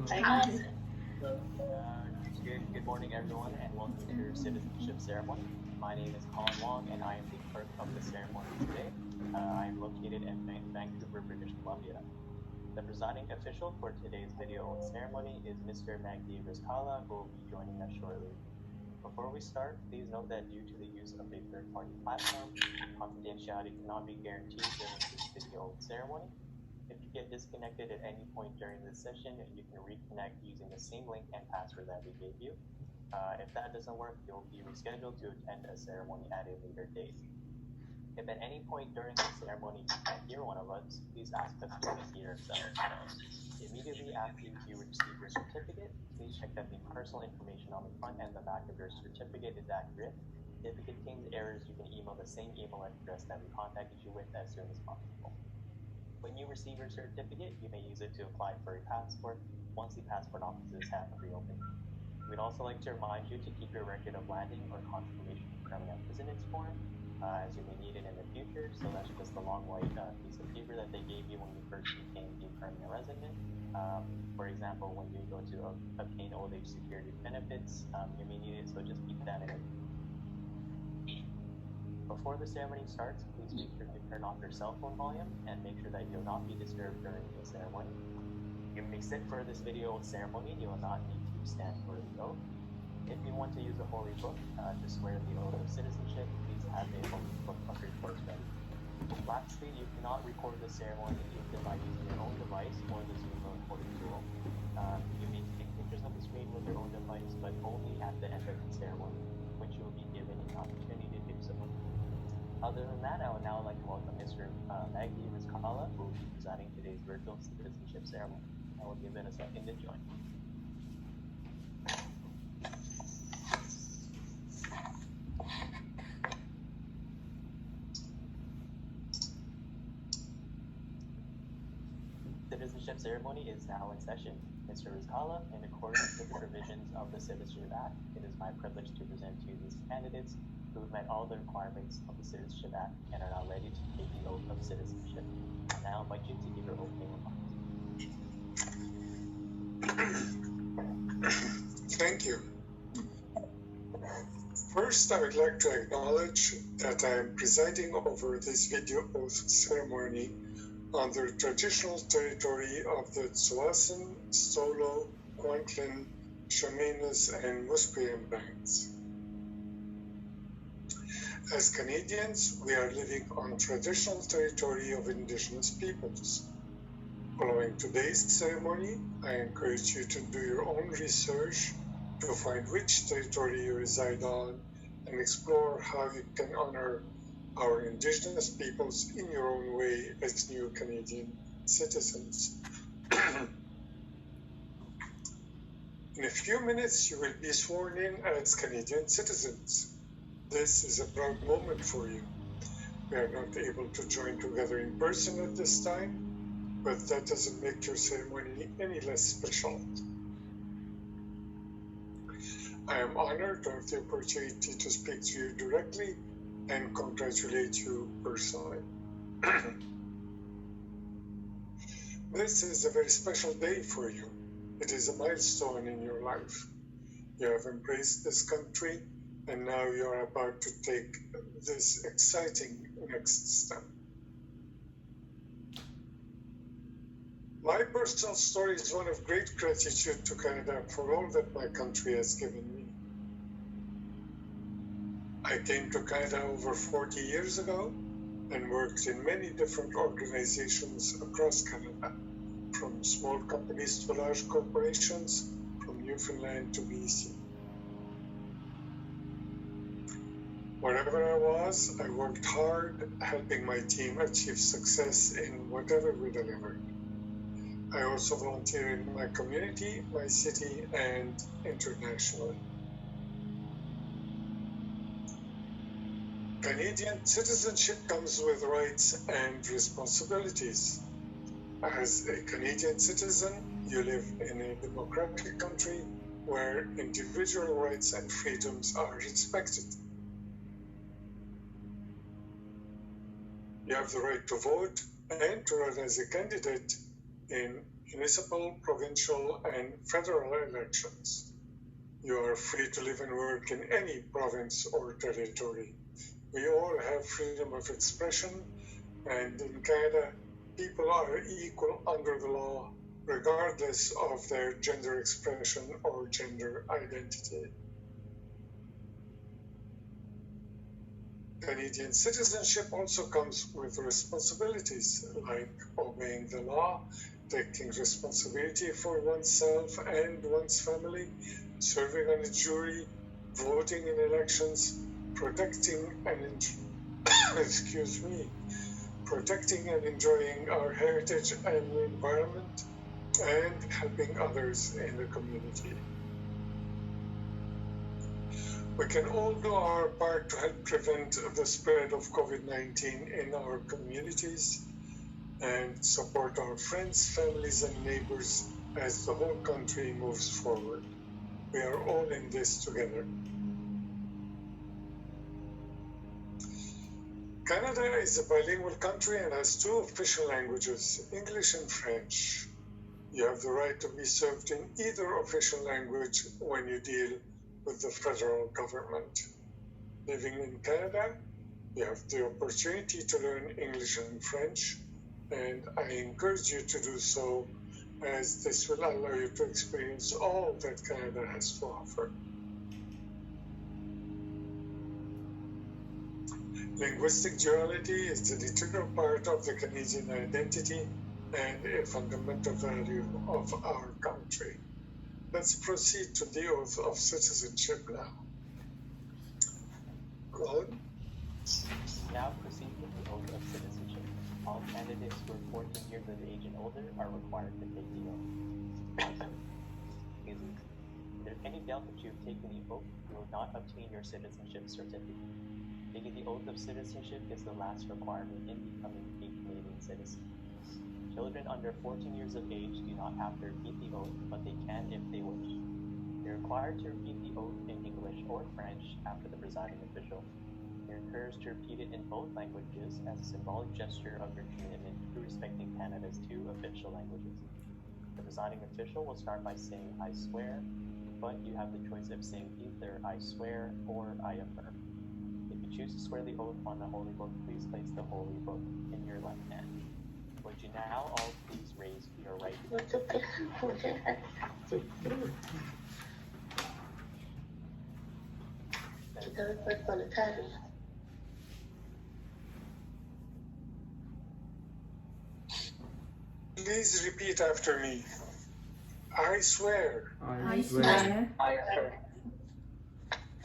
Hi guys. Good morning, everyone, and welcome to your citizenship ceremony. My name is Colin Wong, and I am the clerk of the ceremony today. I am located in Vancouver, British Columbia. The presiding official for today's video ceremony is Mr. Magdi Rizkallah, who will be joining us shortly. Before we start, please note that due to the use of a third-party platform, confidentiality cannot be guaranteed during this video ceremony. If you get disconnected at any point during this session, you can reconnect using the same link and password that we gave you. If that doesn't work, you'll be rescheduled to attend a ceremony at a later date. If at any point during the ceremony you can't hear one of us, please ask us to repeat ourselves. Immediately after you receive your certificate, please check that the personal information on the front and the back of your certificate is accurate. If it contains errors, you can email the same email address that we contacted you with as soon as possible. When you receive your certificate, you may use it to apply for a passport once the passport offices have reopened. We'd also like to remind you to keep your record of landing or confirmation of permanent residence form, as you may need it in the future. So that's just a long white piece of paper that they gave you when you first became a permanent resident. For example, when you go to obtain old age security benefits, you may need it, so just keep that in. Before the ceremony starts, please make sure to turn off your cell phone volume and make sure that you'll not be disturbed during the ceremony. You may sit for this video ceremony. You will not need to stand for the oath. If you want to use a holy book to swear the oath of citizenship, please have a holy book of your choice ready. Lastly, you cannot record the ceremony either by using your own device or the Zoom recording tool. You may take pictures of the screen with your own device, but only at the end of the ceremony, which you will be given an opportunity to do so. Other than that, I would now like to welcome Mr. Magdi Rizkallah, who will be presiding today's virtual citizenship ceremony. I will give it a second to join. Citizenship ceremony is now in session. Mr. Rizkallah, in accordance with the provisions of the Citizenship Act, it is my privilege to present to you these candidates who have met all the requirements of the Citizenship Act and are now ready to take the oath of citizenship. I now invite you to give your opening remarks. Thank you. First, I would like to acknowledge that I am presiding over this video oath ceremony on the traditional territory of the Tsawwassen, Stolo, Kwantlen, Chamainus, and Musqueam bands. As Canadians, we are living on traditional territory of Indigenous peoples. Following today's ceremony, I encourage you to do your own research to find which territory you reside on and explore how you can honor our Indigenous peoples in your own way as new Canadian citizens. In a few minutes, you will be sworn in as Canadian citizens. This is a proud moment for you. We are not able to join together in person at this time, but that doesn't make your ceremony any less special. I am honored to have the opportunity to speak to you directly and congratulate you personally. This is a very special day for you. It is a milestone in your life. You have embraced this country, and now you are about to take this exciting next step. My personal story is one of great gratitude to Canada for all that my country has given me. I came to Canada over 40 years ago and worked in many different organizations across Canada, from small companies to large corporations, from Newfoundland to BC. Wherever I was, I worked hard, helping my team achieve success in whatever we delivered. I also volunteer in my community, my city, and internationally. Canadian citizenship comes with rights and responsibilities. As a Canadian citizen, you live in a democratic country where individual rights and freedoms are respected. You have the right to vote and to run as a candidate in municipal, provincial, and federal elections. You are free to live and work in any province or territory. We all have freedom of expression, and in Canada, people are equal under the law, regardless of their gender expression or gender identity. Canadian citizenship also comes with responsibilities like obeying the law, taking responsibility for oneself and one's family, serving on a jury, voting in elections, protecting and protecting and enjoying our heritage and environment, and helping others in the community. We can all do our part to help prevent the spread of COVID-19 in our communities and support our friends, families, and neighbors as the whole country moves forward. We are all in this together. Canada is a bilingual country and has two official languages, English and French. You have the right to be served in either official language when you deal with the federal government. Living in Canada, you have the opportunity to learn English and French, and I encourage you to do so, as this will allow you to experience all that Canada has to offer. Linguistic duality is an integral part of the Canadian identity and a fundamental value of our country. Let's proceed to the oath of citizenship now. Claude? Now proceed with the oath of citizenship. All candidates who are 14 years of age and older are required to take the oath. Excuse me. If there's any doubt that you have taken the oath, you will not obtain your citizenship certificate. Taking the oath of citizenship is the last requirement in becoming a Canadian citizen. Children under 14 years of age do not have to repeat the oath, but they can if they wish. You're required to repeat the oath in English or French after the presiding official. You're encouraged to repeat it in both languages as a symbolic gesture of your commitment to respecting Canada's two official languages. The presiding official will start by saying, "I swear," but you have the choice of saying either "I swear" or "I affirm." If you choose to swear the oath on the Holy Book, please place the Holy Book in your left hand. Would you now all please raise your right hand? Please repeat after me. I swear I swear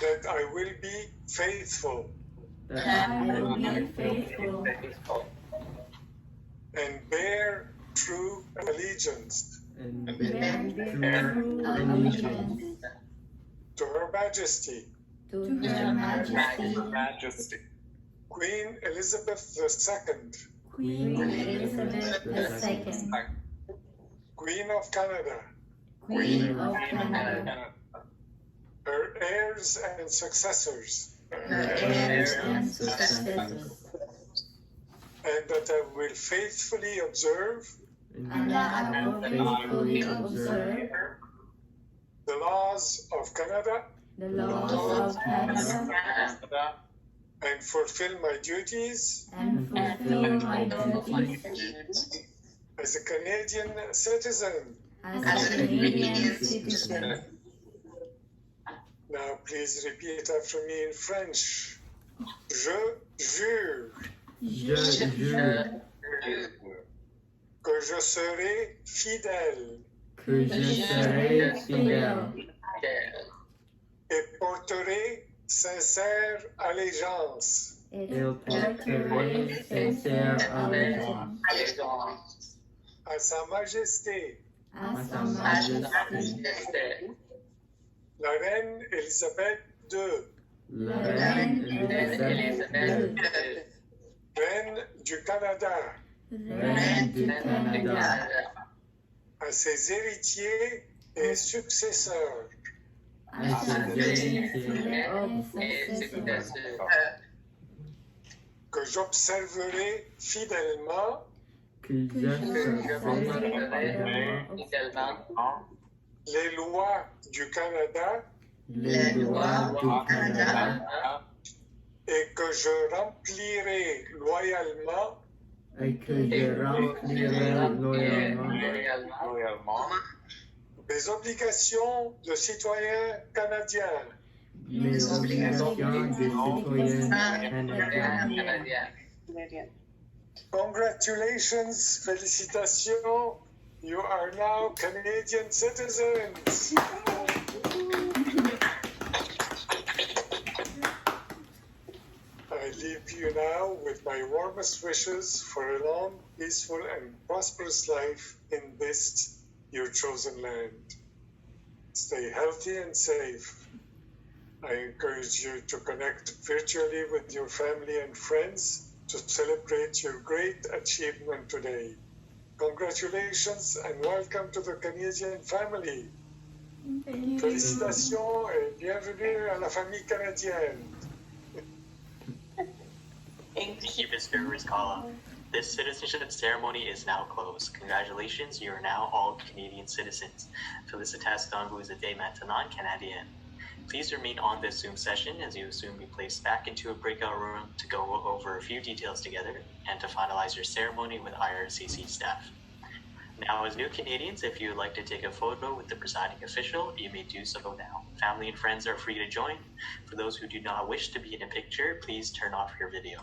that I will be faithful that I will be faithful and bear true allegiance and bear bear true allegiance to Her Majesty, to Her Majesty, Majesty, Queen Elizabeth II, Queen Elizabeth II, Queen of Canada, Queen of Canada, her heirs and successors, her heirs and successors, and that I will faithfully observe and that I will faithfully observe the laws of Canada the laws of Canada and fulfill my duties and fulfill my duties as a Canadian citizen. as a Canadian citizen. Now please repeat after me in French. Je jure Je jure que je serai fidèle que je serai fidèle et porterai sincère allégeance et porterai sincère allégeance à Sa Majesté, à Sa Majesté, la Reine Élisabeth II, la Reine Élisabeth II, Reine du Canada, Reine du Canada, à ses héritiers et successeurs, à ses héritiers et successeurs, que j'observerai fidèlement que je ferai également les lois du Canada les lois du Canada et que je remplirai loyalement et que je remplirai loyalement mes obligations de citoyen canadien. mes obligations de citoyen canadien. Congratulations, félicitations, you are now Canadian citizens. I leave you now with my warmest wishes for a long, peaceful, and prosperous life in this, your chosen land. Stay healthy and safe. I encourage you to connect virtually with your family and friends to celebrate your great achievement today. Congratulations and welcome to the Canadian family. Félicitations et bienvenue à la famille canadienne. Thank you, Mr. Rizkala. This citizenship ceremony is now closed. Congratulations, you are now all Canadian citizens. Félicitations, vous êtes maintenant Canadien. Please remain on this Zoom session as you will soon be placed back into a breakout room to go over a few details together and to finalize your ceremony with IRCC staff. Now, as new Canadians, if you would like to take a photo with the presiding official, you may do so now. Family and friends are free to join. For those who do not wish to be in a picture, please turn off your video.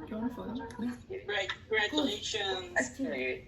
Congratulations. Actually,